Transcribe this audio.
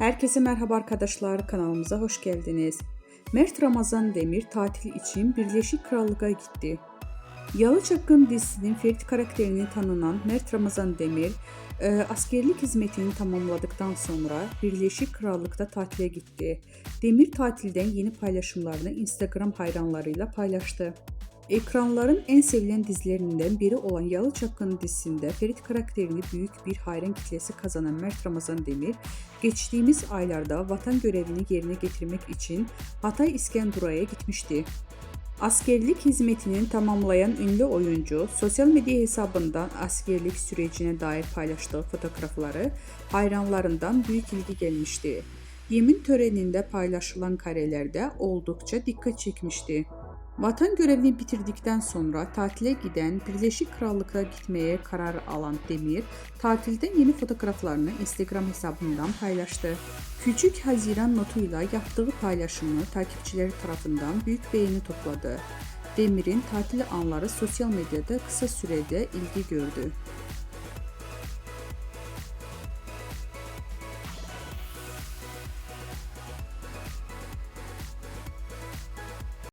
Herkese merhaba arkadaşlar, kanalımıza hoş geldiniz. Mert Ramazan Demir tatil için Birleşik Krallık'a gitti. Yalı Çapkın dizisinin Ferit karakterini tanınan Mert Ramazan Demir, askerlik hizmetini tamamladıktan sonra Birleşik Krallık'ta tatile gitti. Demir tatilden yeni paylaşımlarını Instagram hayranlarıyla paylaştı. Ekranların en sevilen dizilerinden biri olan Yalı Çapkın dizisinde Ferit karakterini büyük bir hayran kitlesi kazanan Mert Ramazan Demir, geçtiğimiz aylarda vatan görevini yerine getirmek için Hatay İskenderun'a gitmişti. Askerlik hizmetini tamamlayan ünlü oyuncu, sosyal medya hesabından askerlik sürecine dair paylaştığı fotoğrafları hayranlarından büyük ilgi gelmişti. Yemin töreninde paylaşılan karelerde oldukça dikkat çekmişti. Vatan görevini bitirdikten sonra tatile giden Birleşik Krallık'a gitmeye karar alan Demir, tatilden yeni fotoğraflarını Instagram hesabından paylaştı. Küçük Haziran notuyla yaptığı paylaşımı takipçileri tarafından büyük beğeni topladı. Demir'in tatil anları sosyal medyada kısa sürede ilgi gördü.